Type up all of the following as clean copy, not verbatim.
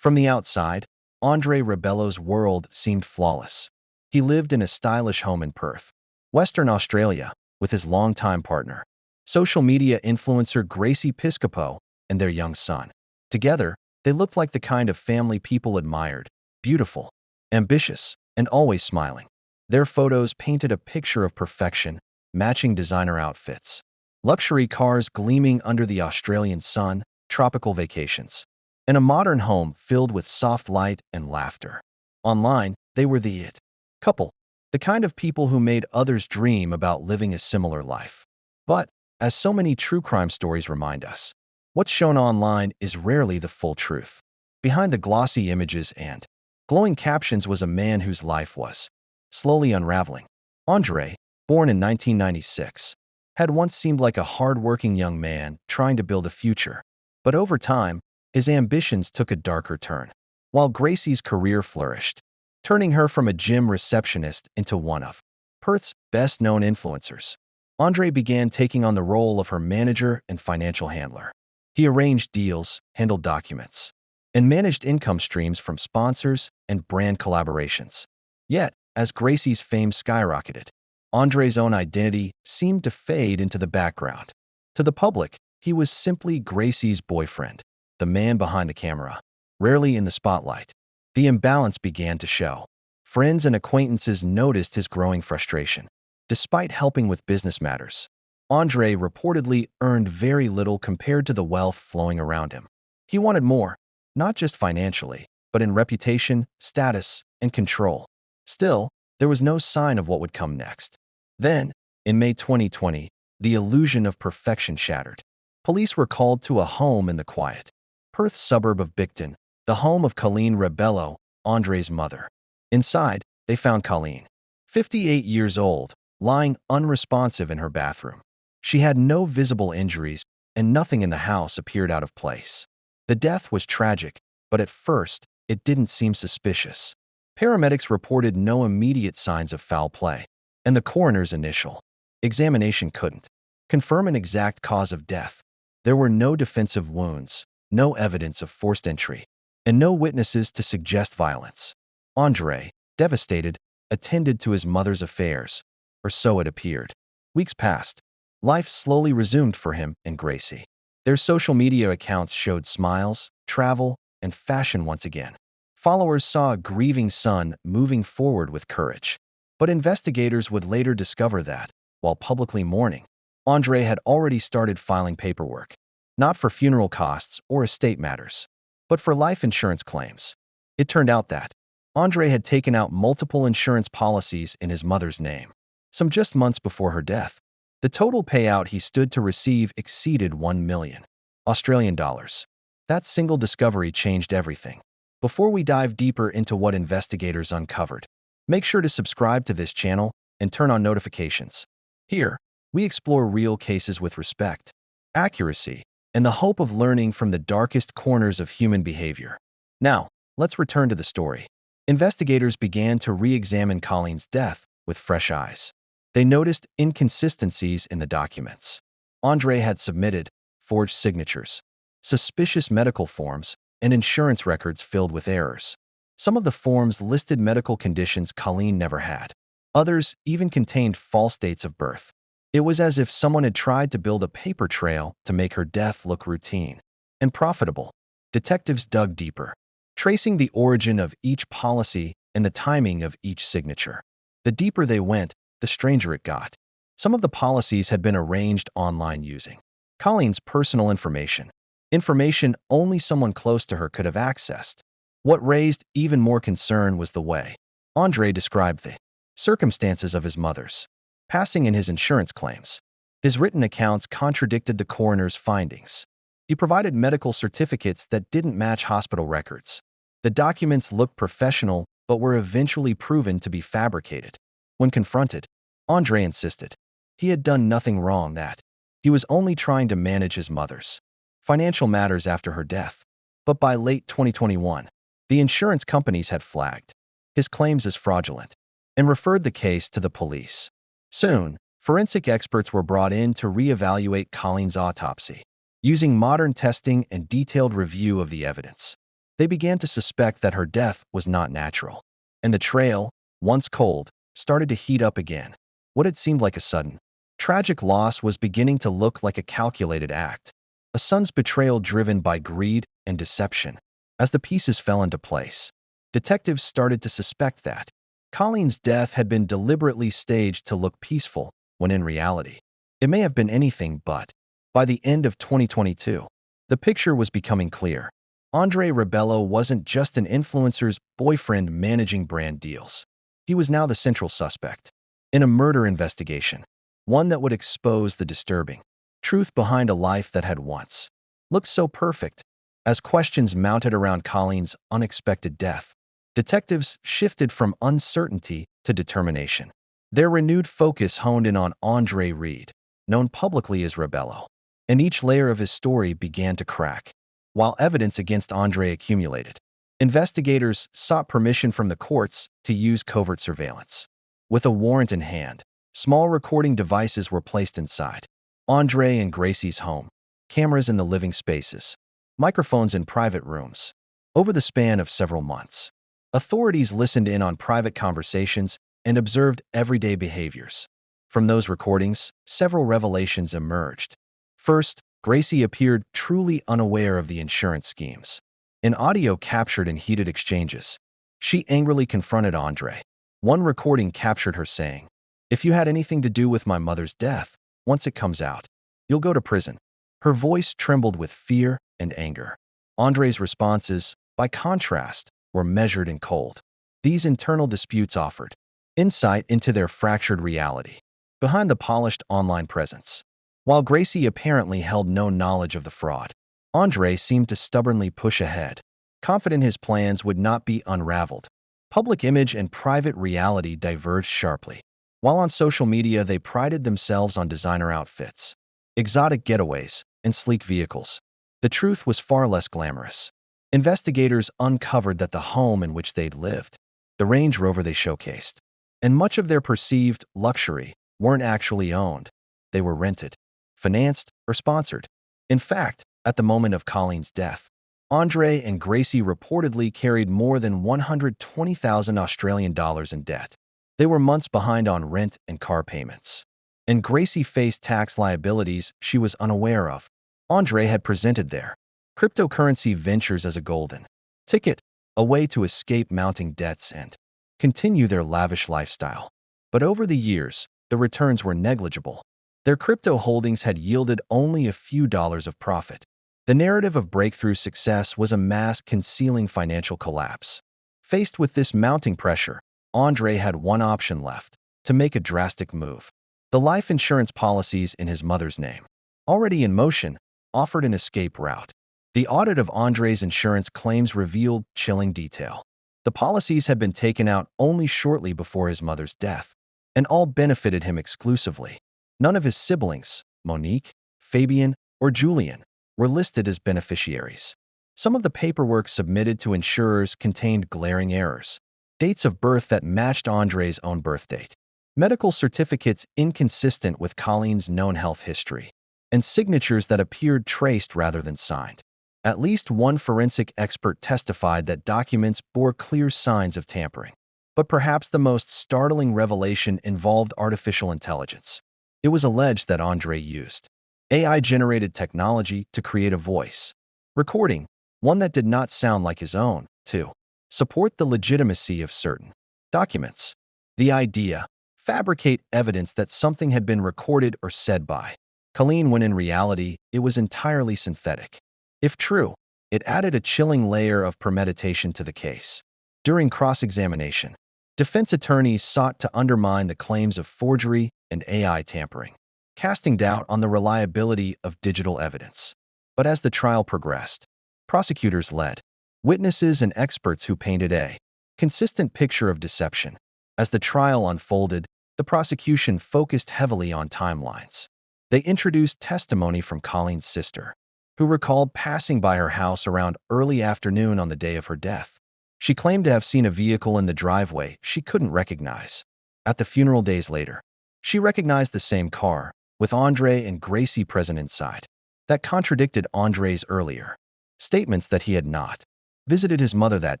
From the outside, Andre Rebello's world seemed flawless. He lived in a stylish home in Perth, Western Australia, with his longtime partner, social media influencer Gracie Piscopo, and their young son. Together, they looked like the kind of family people admired: beautiful, ambitious, and always smiling. Their photos painted a picture of perfection, matching designer outfits, luxury cars gleaming under the Australian sun, tropical vacations, and a modern home filled with soft light and laughter. Online, they were the it couple, the kind of people who made others dream about living a similar life. But, as so many true crime stories remind us, what's shown online is rarely the full truth. Behind the glossy images and glowing captions was a man whose life was slowly unraveling. Andre, born in 1996, had once seemed like a hard-working young man trying to build a future. But over time, his ambitions took a darker turn. While Gracie's career flourished, turning her from a gym receptionist into one of Perth's best-known influencers, Andre began taking on the role of her manager and financial handler. He arranged deals, handled documents, and managed income streams from sponsors and brand collaborations. Yet, as Gracie's fame skyrocketed, Andre's own identity seemed to fade into the background. To the public, he was simply Gracie's boyfriend, the man behind the camera, rarely in the spotlight. The imbalance began to show. Friends and acquaintances noticed his growing frustration. Despite helping with business matters, Andre reportedly earned very little compared to the wealth flowing around him. He wanted more, not just financially, but in reputation, status, and control. Still, there was no sign of what would come next. Then, in May 2020, the illusion of perfection shattered. Police were called to a home in the quiet Perth suburb of Bicton, the home of Colleen Rebello, Andre's mother. Inside, they found Colleen, 58 years old, lying unresponsive in her bathroom. She had no visible injuries, and nothing in the house appeared out of place. The death was tragic, but at first, it didn't seem suspicious. Paramedics reported no immediate signs of foul play, and the coroner's initial examination couldn't confirm an exact cause of death. There were no defensive wounds, no evidence of forced entry, and no witnesses to suggest violence. Andre, devastated, attended to his mother's affairs, or so it appeared. Weeks passed. Life slowly resumed for him and Gracie. Their social media accounts showed smiles, travel, and fashion once again. Followers saw a grieving son moving forward with courage. But investigators would later discover that, while publicly mourning, Andre had already started filing paperwork, not for funeral costs or estate matters, but for life insurance claims. It turned out that Andre had taken out multiple insurance policies in his mother's name. Some just months before her death, the total payout he stood to receive exceeded 1 million Australian dollars. That single discovery changed everything. Before we dive deeper into what investigators uncovered, make sure to subscribe to this channel and turn on notifications. Here, we explore real cases with respect, accuracy, and the hope of learning from the darkest corners of human behavior. Now, let's return to the story. Investigators began to re-examine Colleen's death with fresh eyes. They noticed inconsistencies in the documents. Andre had submitted forged signatures, suspicious medical forms, and insurance records filled with errors. Some of the forms listed medical conditions Colleen never had. Others even contained false dates of birth. It was as if someone had tried to build a paper trail to make her death look routine and profitable. Detectives dug deeper, tracing the origin of each policy and the timing of each signature. The deeper they went, the stranger it got. Some of the policies had been arranged online using Colleen's personal information only someone close to her could have accessed. What raised even more concern was the way Andre described the circumstances of his mother's passing in his insurance claims. His written accounts contradicted the coroner's findings. He provided medical certificates that didn't match hospital records. The documents looked professional but were eventually proven to be fabricated. When confronted, Andre insisted he had done nothing wrong, that he was only trying to manage his mother's financial matters after her death. But by late 2021, the insurance companies had flagged his claims as fraudulent and referred the case to the police. Soon, forensic experts were brought in to reevaluate Colleen's autopsy, using modern testing and detailed review of the evidence. They began to suspect that her death was not natural. And the trail, once cold, started to heat up again. What had seemed like a sudden, tragic loss was beginning to look like a calculated act. A son's betrayal driven by greed and deception. As the pieces fell into place, detectives started to suspect that Colleen's death had been deliberately staged to look peaceful, when in reality, it may have been anything but. By the end of 2022, the picture was becoming clear. Andre Rebello wasn't just an influencer's boyfriend managing brand deals. He was now the central suspect in a murder investigation, one that would expose the disturbing truth behind a life that had once looked so perfect. As questions mounted around Colleen's unexpected death, detectives shifted from uncertainty to determination. Their renewed focus honed in on Andre Reed, known publicly as Rebello, and each layer of his story began to crack. While evidence against Andre accumulated, investigators sought permission from the courts to use covert surveillance. With a warrant in hand, small recording devices were placed inside Andre and Gracie's home, cameras in the living spaces, microphones in private rooms. Over the span of several months, authorities listened in on private conversations and observed everyday behaviors. From those recordings, several revelations emerged. First, Gracie appeared truly unaware of the insurance schemes. In audio captured in heated exchanges, she angrily confronted Andre. One recording captured her saying, "If you had anything to do with my mother's death, once it comes out, you'll go to prison." Her voice trembled with fear and anger. Andre's responses, by contrast, were measured and cold. These internal disputes offered insight into their fractured reality behind the polished online presence. While Gracie apparently held no knowledge of the fraud, Andre seemed to stubbornly push ahead, confident his plans would not be unraveled. Public image and private reality diverged sharply. While on social media, they prided themselves on designer outfits, exotic getaways, and sleek vehicles. The truth was far less glamorous. Investigators uncovered that the home in which they'd lived, the Range Rover they showcased, and much of their perceived luxury weren't actually owned. They were rented, financed, or sponsored. In fact, at the moment of Colleen's death, Andre and Gracie reportedly carried more than 120,000 Australian dollars in debt. They were months behind on rent and car payments. And Gracie faced tax liabilities she was unaware of. Andre had presented their cryptocurrency ventures as a golden ticket, a way to escape mounting debts and continue their lavish lifestyle. But over the years, the returns were negligible. Their crypto holdings had yielded only a few dollars of profit. The narrative of breakthrough success was a mask concealing financial collapse. Faced with this mounting pressure, Andre had one option left: to make a drastic move. The life insurance policies in his mother's name, already in motion, offered an escape route. The audit of Andre's insurance claims revealed chilling detail. The policies had been taken out only shortly before his mother's death, and all benefited him exclusively. None of his siblings, Monique, Fabian, or Julian, were listed as beneficiaries. Some of the paperwork submitted to insurers contained glaring errors: dates of birth that matched Andre's own birth date, medical certificates inconsistent with Colleen's known health history, and signatures that appeared traced rather than signed. At least one forensic expert testified that documents bore clear signs of tampering. But perhaps the most startling revelation involved artificial intelligence. It was alleged that Andre used AI-generated technology to create a voice recording, one that did not sound like his own, to support the legitimacy of certain documents. The idea: fabricate evidence that something had been recorded or said by Colleen when in reality it was entirely synthetic. If true, it added a chilling layer of premeditation to the case. During cross-examination, defense attorneys sought to undermine the claims of forgery and AI tampering, casting doubt on the reliability of digital evidence. But as the trial progressed, prosecutors led witnesses and experts who painted a consistent picture of deception. As the trial unfolded, the prosecution focused heavily on timelines. They introduced testimony from Colleen's sister, who recalled passing by her house around early afternoon on the day of her death. She claimed to have seen a vehicle in the driveway she couldn't recognize. At the funeral days later, she recognized the same car, with Andre and Gracie present inside. That contradicted Andre's earlier statements that he had not visited his mother that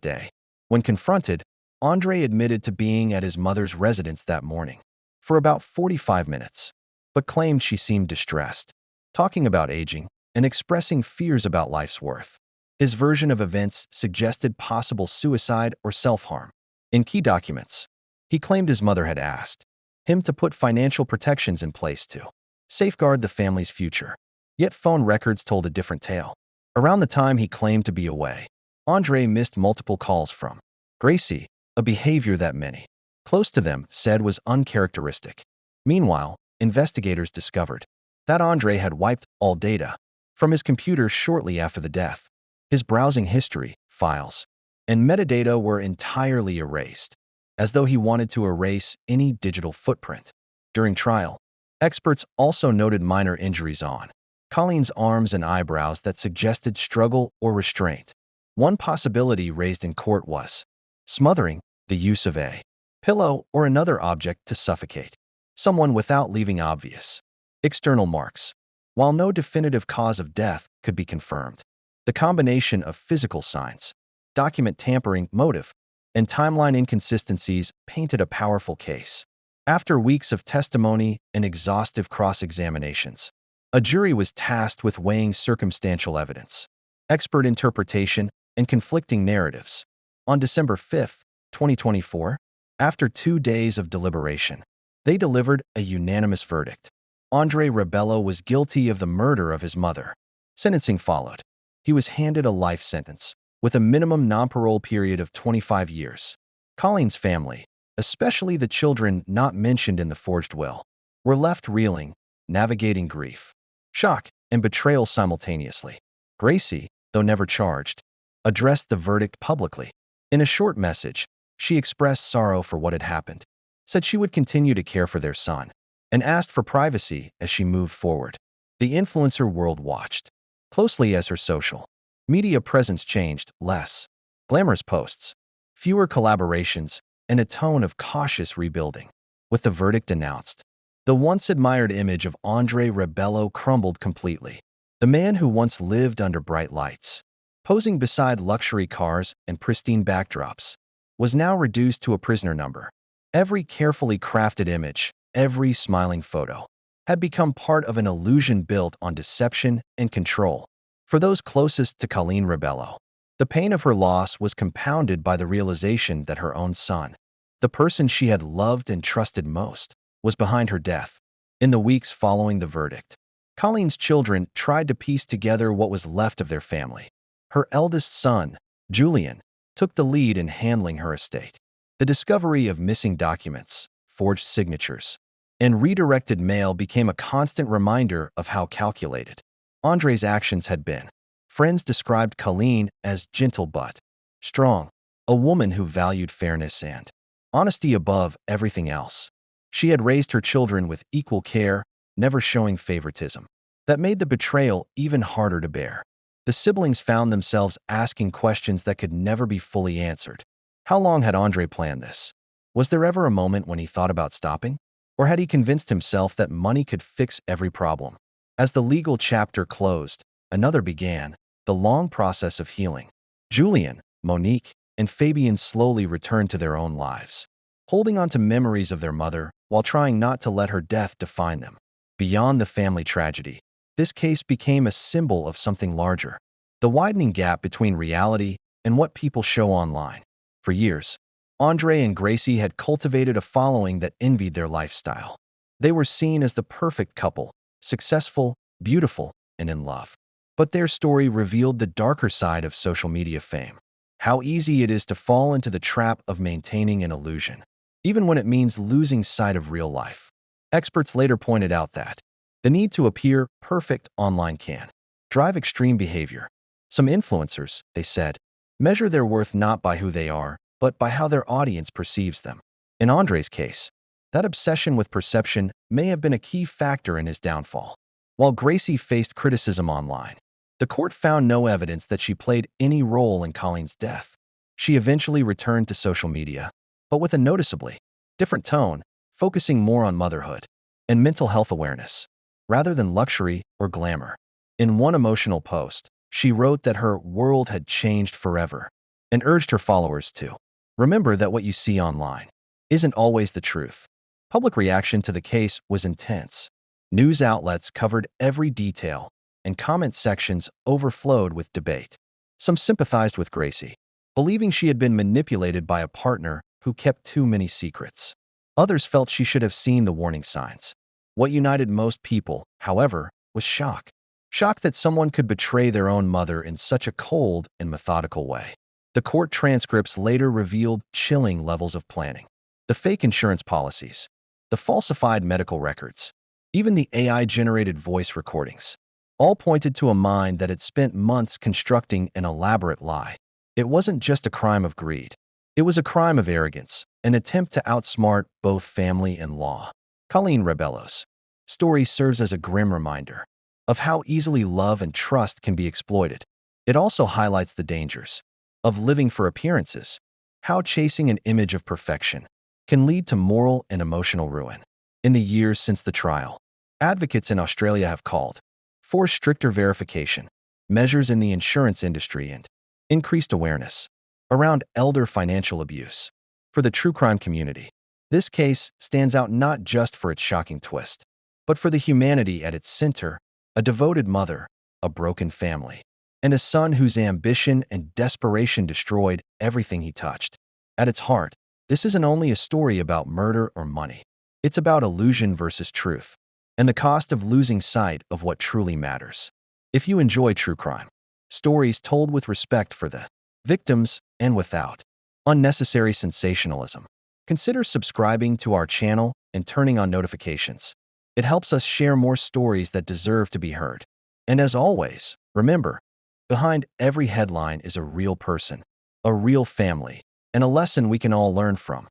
day. When confronted, Andre admitted to being at his mother's residence that morning for about 45 minutes, but claimed she seemed distressed, talking about aging and expressing fears about life's worth. His version of events suggested possible suicide or self-harm. In key documents, he claimed his mother had asked him to put financial protections in place to safeguard the family's future. Yet phone records told a different tale. Around the time he claimed to be away, Andre missed multiple calls from Gracie, a behavior that many close to them said was uncharacteristic. Meanwhile, investigators discovered that Andre had wiped all data from his computer shortly after the death. His browsing history, files, and metadata were entirely erased, as though he wanted to erase any digital footprint. During trial, experts also noted minor injuries on Colleen's arms and eyebrows that suggested struggle or restraint. One possibility raised in court was smothering, the use of a pillow or another object to suffocate someone without leaving obvious external marks. While no definitive cause of death could be confirmed, the combination of physical signs, document tampering, motive, and timeline inconsistencies painted a powerful case. After weeks of testimony and exhaustive cross-examinations, a jury was tasked with weighing circumstantial evidence, expert interpretation, and conflicting narratives. On December 5, 2024, after 2 days of deliberation, they delivered a unanimous verdict. Andre Rebello was guilty of the murder of his mother. Sentencing followed. He was handed a life sentence, with a minimum non-parole period of 25 years. Colleen's family, especially the children not mentioned in the forged will, were left reeling, navigating grief, shock, and betrayal simultaneously. Gracie, though never charged, addressed the verdict publicly. In a short message, she expressed sorrow for what had happened, said she would continue to care for their son, and asked for privacy as she moved forward. The influencer world watched closely as her social media presence changed. Less glamorous posts, fewer collaborations, and a tone of cautious rebuilding. With the verdict announced, the once admired image of Andre Rebello crumbled completely. The man who once lived under bright lights, posing beside luxury cars and pristine backdrops, was now reduced to a prisoner number. Every carefully crafted image, every smiling photo, had become part of an illusion built on deception and control. For those closest to Colleen Rebello, the pain of her loss was compounded by the realization that her own son, the person she had loved and trusted most, was behind her death. In the weeks following the verdict, Colleen's children tried to piece together what was left of their family. Her eldest son, Julian, took the lead in handling her estate. The discovery of missing documents, forged signatures, and redirected mail became a constant reminder of how calculated Andre's actions had been. Friends described Colleen as gentle but strong, a woman who valued fairness and honesty above everything else. She had raised her children with equal care, never showing favoritism. That made the betrayal even harder to bear. The siblings found themselves asking questions that could never be fully answered. How long had Andre planned this? Was there ever a moment when he thought about stopping? Or had he convinced himself that money could fix every problem? As the legal chapter closed, another began, the long process of healing. Julian, Monique, and Fabian slowly returned to their own lives, holding on to memories of their mother while trying not to let her death define them. Beyond the family tragedy, this case became a symbol of something larger, the widening gap between reality and what people show online. For years, Andre and Gracie had cultivated a following that envied their lifestyle. They were seen as the perfect couple, successful, beautiful, and in love. But their story revealed the darker side of social media fame. How easy it is to fall into the trap of maintaining an illusion, even when it means losing sight of real life. Experts later pointed out that the need to appear perfect online can drive extreme behavior. Some influencers, they said, measure their worth not by who they are, but by how their audience perceives them. In Andre's case, that obsession with perception may have been a key factor in his downfall. While Gracie faced criticism online, the court found no evidence that she played any role in Colleen's death. She eventually returned to social media, but with a noticeably different tone, focusing more on motherhood and mental health awareness, rather than luxury or glamour. In one emotional post, she wrote that her world had changed forever, and urged her followers to remember that what you see online isn't always the truth. Public reaction to the case was intense. News outlets covered every detail, and comment sections overflowed with debate. Some sympathized with Gracie, believing she had been manipulated by a partner who kept too many secrets. Others felt she should have seen the warning signs. What united most people, however, was shock. Shock that someone could betray their own mother in such a cold and methodical way. The court transcripts later revealed chilling levels of planning. The fake insurance policies, the falsified medical records, even the AI-generated voice recordings, all pointed to a mind that had spent months constructing an elaborate lie. It wasn't just a crime of greed. It was a crime of arrogance, an attempt to outsmart both family and law. Colleen Rebello's story serves as a grim reminder of how easily love and trust can be exploited. It also highlights the dangers of living for appearances, how chasing an image of perfection can lead to moral and emotional ruin. In the years since the trial, advocates in Australia have called for stricter verification, measures in the insurance industry, and increased awareness around elder financial abuse. For the true crime community, this case stands out not just for its shocking twist, but for the humanity at its center: a devoted mother, a broken family, and a son whose ambition and desperation destroyed everything he touched. At its heart, this isn't only a story about murder or money. It's about illusion versus truth, and the cost of losing sight of what truly matters. If you enjoy true crime stories told with respect for the victims and without unnecessary sensationalism, consider subscribing to our channel and turning on notifications. It helps us share more stories that deserve to be heard. And as always, remember, behind every headline is a real person, a real family, and a lesson we can all learn from.